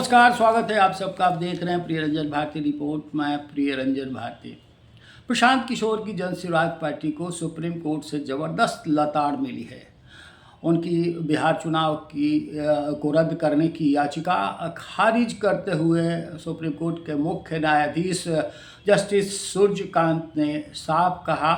नमस्कार, स्वागत है आप सबका। आप देख रहे हैं प्रिय रंजन भारती रिपोर्ट। मैं प्रिय रंजन भारती। प्रशांत किशोर की जन स्वराज पार्टी को सुप्रीम कोर्ट से ज़बरदस्त लताड़ मिली है। उनकी बिहार चुनाव को रद्द करने की याचिका खारिज करते हुए सुप्रीम कोर्ट के मुख्य न्यायाधीश जस्टिस सूर्यकांत ने साफ कहा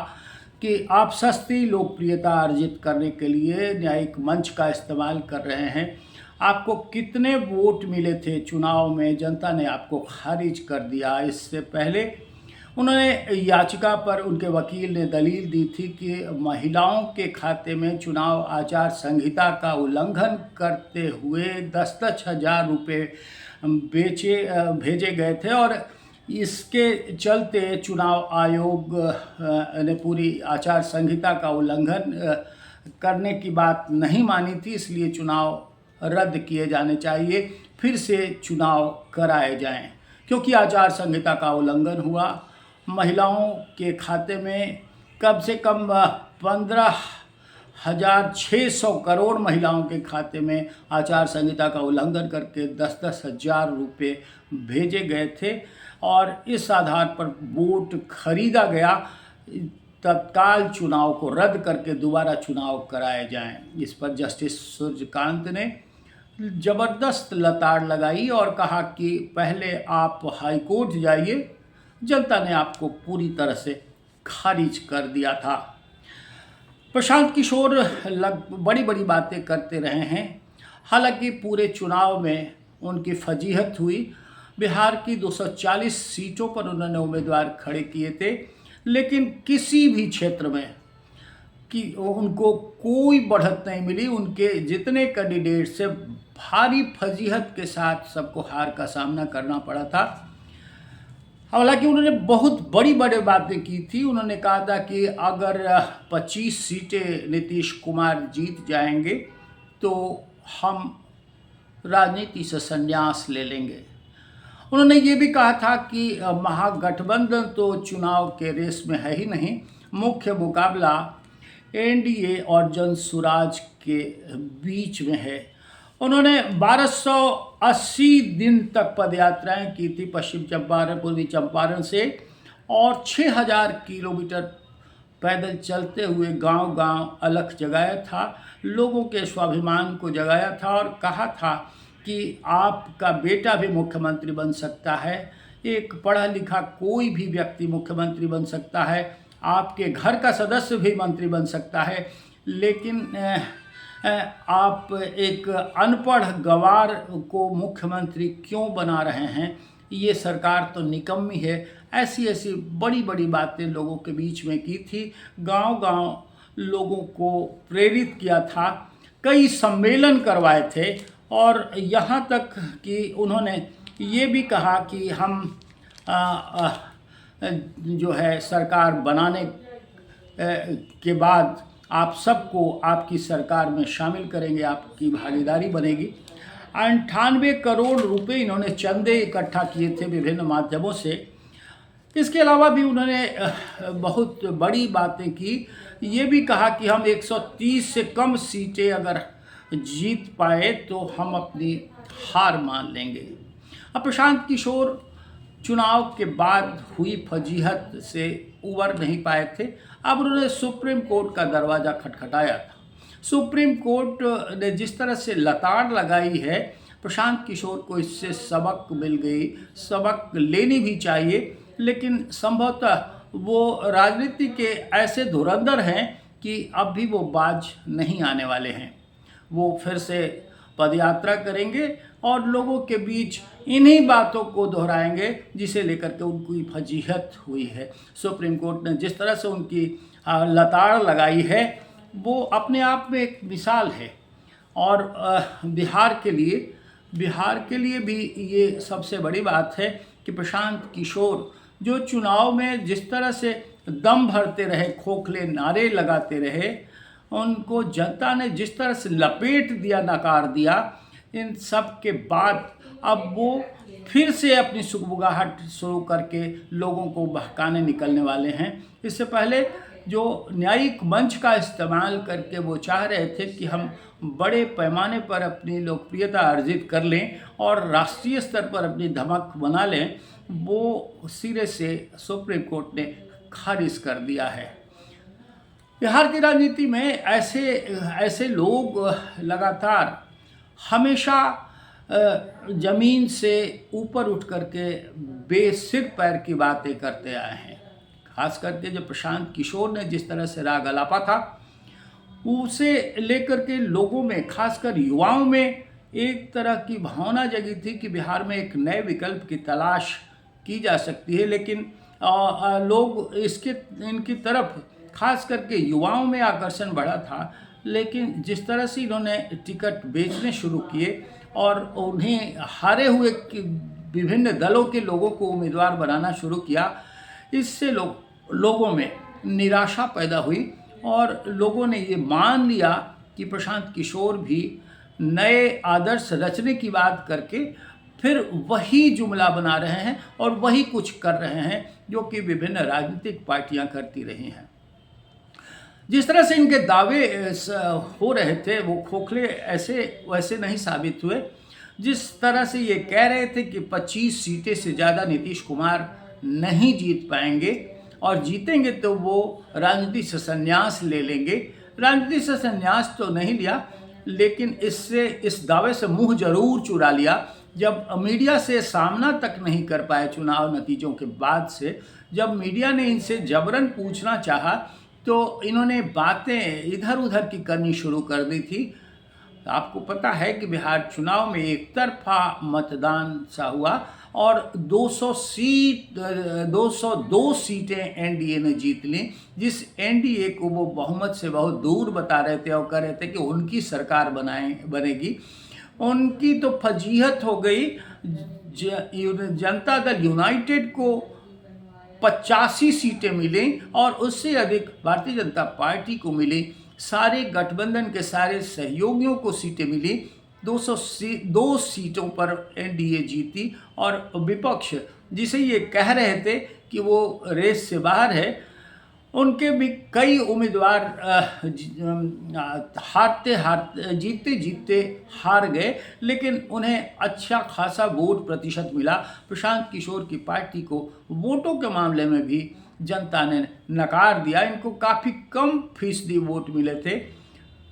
कि आप सस्ती लोकप्रियता अर्जित करने के लिए न्यायिक मंच का इस्तेमाल कर रहे हैं। आपको कितने वोट मिले थे चुनाव में, जनता ने आपको खारिज कर दिया। इससे पहले उन्होंने याचिका पर उनके वकील ने दलील दी थी कि महिलाओं के खाते में चुनाव आचार संहिता का उल्लंघन करते हुए 10-10 हज़ार रुपये भेजे गए थे और इसके चलते चुनाव आयोग ने पूरी आचार संहिता का उल्लंघन करने की बात नहीं मानी थी। इसलिए चुनाव रद्द किए जाने चाहिए, फिर से चुनाव कराए जाएं, क्योंकि आचार संहिता का उल्लंघन हुआ। महिलाओं के खाते में कम से कम 15,600 करोड़ महिलाओं के खाते में आचार संहिता का उल्लंघन करके 10-10 हज़ार रुपये भेजे गए थे और इस आधार पर वोट खरीदा गया। तत्काल चुनाव को रद्द करके दोबारा चुनाव कराए जाएं। इस पर जस्टिस सूर्यकांत ने ज़बरदस्त लताड़ लगाई और कहा कि पहले आप हाई कोर्ट जाइए, जनता ने आपको पूरी तरह से खारिज कर दिया था। प्रशांत किशोर बड़ी बड़ी बातें करते रहे हैं। हालांकि पूरे चुनाव में उनकी फजीहत हुई। बिहार की 240 सीटों पर उन्होंने उम्मीदवार खड़े किए थे, लेकिन किसी भी क्षेत्र में कि उनको कोई बढ़त नहीं मिली। उनके जितने कैंडिडेट से भारी फजीहत के साथ सबको हार का सामना करना पड़ा था। हालांकि उन्होंने बहुत बड़ी बड़ी बातें की थी। उन्होंने कहा था कि अगर 25 सीटें नीतीश कुमार जीत जाएंगे तो हम राजनीति से संन्यास ले लेंगे। उन्होंने ये भी कहा था कि महागठबंधन तो चुनाव के रेस में है ही नहीं, मुख्य मुकाबला एनडीए और जन स्वराज के बीच में है। उन्होंने 1280 दिन तक पदयात्राएं की थी पश्चिम चंपारण, पूर्वी चंपारण से, और 6000 किलोमीटर पैदल चलते हुए गांव-गांव अलख जगाया था, लोगों के स्वाभिमान को जगाया था और कहा था कि आपका बेटा भी मुख्यमंत्री बन सकता है, एक पढ़ा लिखा कोई भी व्यक्ति मुख्यमंत्री बन सकता है, आपके घर का सदस्य भी मंत्री बन सकता है, लेकिन आप एक अनपढ़ गंवार को मुख्यमंत्री क्यों बना रहे हैं, ये सरकार तो निकम्मी है। ऐसी ऐसी बड़ी बड़ी बातें लोगों के बीच में की थी। गांव-गांव लोगों को प्रेरित किया था, कई सम्मेलन करवाए थे और यहाँ तक कि उन्होंने ये भी कहा कि हम जो है सरकार बनाने के बाद आप सबको आपकी सरकार में शामिल करेंगे, आपकी भागीदारी बनेगी। 98 करोड़ रुपए इन्होंने चंदे इकट्ठा किए थे विभिन्न माध्यमों से। इसके अलावा भी उन्होंने बहुत बड़ी बातें की। ये भी कहा कि हम 130 से कम सीटें अगर जीत पाए तो हम अपनी हार मान लेंगे। अब प्रशांत किशोर चुनाव के बाद हुई फजीहत से उबर नहीं पाए थे। अब उन्होंने सुप्रीम कोर्ट का दरवाज़ा खटखटाया था। सुप्रीम कोर्ट ने जिस तरह से लताड़ लगाई है, प्रशांत किशोर को इससे सबक मिल गई। सबक लेनी भी चाहिए, लेकिन संभवतः वो राजनीति के ऐसे धुरंधर हैं कि अब भी वो बाज नहीं आने वाले हैं। वो फिर से पदयात्रा करेंगे और लोगों के बीच इन्हीं बातों को दोहराएंगे जिसे लेकर के उनकी फजीहत हुई है। सुप्रीम कोर्ट ने जिस तरह से उनकी लताड़ लगाई है वो अपने आप में एक मिसाल है और बिहार के लिए भी ये सबसे बड़ी बात है कि प्रशांत किशोर जो चुनाव में जिस तरह से दम भरते रहे, खोखले नारे लगाते रहे, उनको जनता ने जिस तरह से लपेट दिया, नकार दिया, इन सब के बाद अब वो फिर से अपनी सुगबुगाहट शुरू करके लोगों को बहकाने निकलने वाले हैं। इससे पहले जो न्यायिक मंच का इस्तेमाल करके वो चाह रहे थे कि हम बड़े पैमाने पर अपनी लोकप्रियता अर्जित कर लें और राष्ट्रीय स्तर पर अपनी धमक बना लें, वो सिरे से सुप्रीम कोर्ट ने खारिज कर दिया है। बिहार की राजनीति में ऐसे ऐसे लोग लगातार हमेशा जमीन से ऊपर उठ करके बेसिर पैर की बातें करते आए हैं। खास करके जो प्रशांत किशोर ने जिस तरह से राग अलापा था, उसे लेकर के लोगों में, खासकर युवाओं में एक तरह की भावना जगी थी कि बिहार में एक नए विकल्प की तलाश की जा सकती है। लेकिन लोग इनकी तरफ खास करके युवाओं में आकर्षण बढ़ा था। लेकिन जिस तरह से इन्होंने टिकट बेचने शुरू किए और उन्हें हारे हुए विभिन्न दलों के लोगों को उम्मीदवार बनाना शुरू किया, इससे लोगों में निराशा पैदा हुई और लोगों ने ये मान लिया कि प्रशांत किशोर भी नए आदर्श रचने की बात करके फिर वही जुमला बना रहे हैं और वही कुछ कर रहे हैं जो कि विभिन्न राजनीतिक पार्टियां करती रही हैं। जिस तरह से इनके दावे हो रहे थे वो खोखले ऐसे वैसे नहीं साबित हुए। जिस तरह से ये कह रहे थे कि 25 सीटें से ज़्यादा नीतीश कुमार नहीं जीत पाएंगे और जीतेंगे तो वो राजनीति से संन्यास ले लेंगे। राजनीति से संन्यास तो नहीं लिया, लेकिन इस दावे से मुंह जरूर चुरा लिया जब मीडिया से सामना तक नहीं कर पाए चुनाव नतीजों के बाद से। जब मीडिया ने इनसे जबरन पूछना चाहा तो इन्होंने बातें इधर उधर की करनी शुरू कर दी थी। आपको पता है कि बिहार चुनाव में एक तरफा मतदान सा हुआ और 202 सीटें एनडीए ने जीत ली, जिस एनडीए को वो बहुमत से बहुत दूर बता रहे थे और कह रहे थे कि उनकी सरकार बनेगी। उनकी तो फजीहत हो गई। जनता दल यूनाइटेड को 85 सीटें मिली और उससे अधिक भारतीय जनता पार्टी को मिली। सारे गठबंधन के सारे सहयोगियों को सीटें मिली। 202 सीटों पर एनडीए जीती और विपक्ष जिसे ये कह रहे थे कि वो रेस से बाहर है, उनके भी कई उम्मीदवार जीतते हार गए, लेकिन उन्हें अच्छा खासा वोट प्रतिशत मिला। प्रशांत किशोर की पार्टी को वोटों के मामले में भी जनता ने नकार दिया। इनको काफ़ी कम फीसदी वोट मिले थे।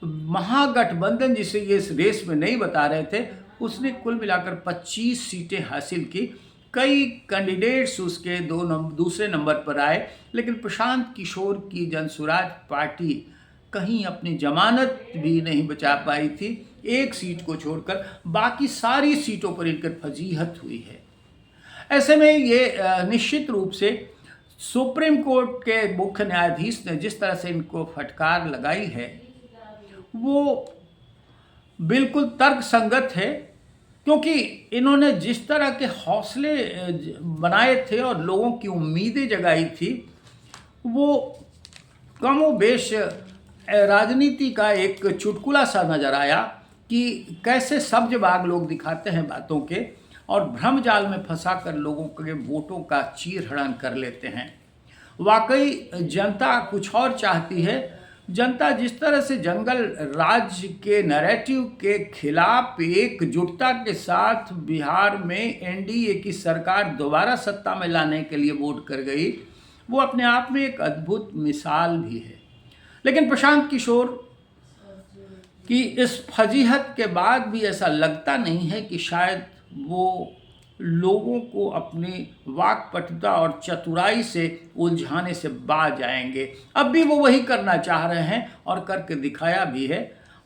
महागठबंधन जिसे ये इस रेस में नहीं बता रहे थे, उसने कुल मिलाकर 25 सीटें हासिल की। कई कैंडिडेट्स उसके दूसरे नंबर पर आए, लेकिन प्रशांत किशोर की जनसुराज पार्टी कहीं अपनी जमानत भी नहीं बचा पाई थी। एक सीट को छोड़कर बाकी सारी सीटों पर इनकी फजीहत हुई है। ऐसे में ये निश्चित रूप से सुप्रीम कोर्ट के मुख्य न्यायाधीश ने जिस तरह से इनको फटकार लगाई है वो बिल्कुल तर्कसंगत है, क्योंकि इन्होंने जिस तरह के हौसले बनाए थे और लोगों की उम्मीदें जगाई थी, वो कमोबेश राजनीति का एक चुटकुला सा नजर आया कि कैसे सब्जबाग लोग दिखाते हैं बातों के और भ्रम जाल में फंसाकर लोगों के वोटों का चीर हरण कर लेते हैं। वाकई जनता कुछ और चाहती है। जनता जिस तरह से जंगल राज के नैरेटिव के खिलाफ एकजुटता के साथ बिहार में एनडीए की सरकार दोबारा सत्ता में लाने के लिए वोट कर गई, वो अपने आप में एक अद्भुत मिसाल भी है। लेकिन प्रशांत किशोर की इस फजीहत के बाद भी ऐसा लगता नहीं है कि शायद वो लोगों को अपनी वाकपटुता और चतुराई से उलझाने से बाज आएंगे। अब भी वो वही करना चाह रहे हैं और करके दिखाया भी है।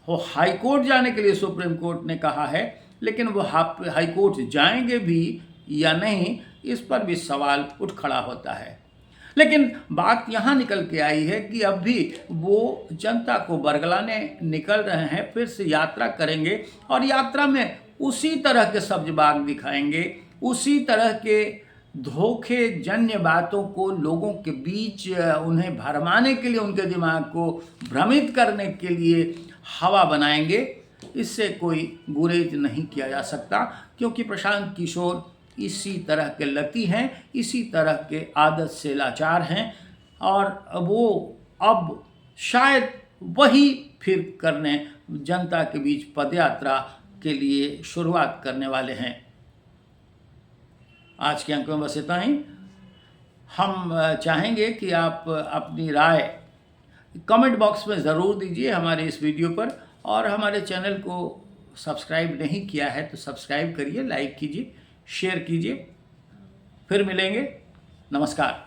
वो हाई कोर्ट जाने के लिए सुप्रीम कोर्ट ने कहा है, लेकिन वो हाई कोर्ट जाएंगे भी या नहीं, इस पर भी सवाल उठ खड़ा होता है। लेकिन बात यहाँ निकल के आई है कि अब भी वो जनता को बरगलाने निकल रहे हैं, फिर से यात्रा करेंगे और यात्रा में उसी तरह के सब्जबाग दिखाएंगे, उसी तरह के धोखे जन्य बातों को लोगों के बीच उन्हें भरमाने के लिए, उनके दिमाग को भ्रमित करने के लिए हवा बनाएंगे। इससे कोई गुरेज नहीं किया जा सकता, क्योंकि प्रशांत किशोर इसी तरह के लती हैं, इसी तरह के आदत से लाचार हैं और वो अब शायद वही फिर करने जनता के बीच पदयात्रा के लिए शुरुआत करने वाले हैं। आज के अंक में बस इतना ही। हम चाहेंगे कि आप अपनी राय कमेंट बॉक्स में ज़रूर दीजिए हमारे इस वीडियो पर, और हमारे चैनल को सब्सक्राइब नहीं किया है तो सब्सक्राइब करिए, लाइक कीजिए, शेयर कीजिए। फिर मिलेंगे। नमस्कार।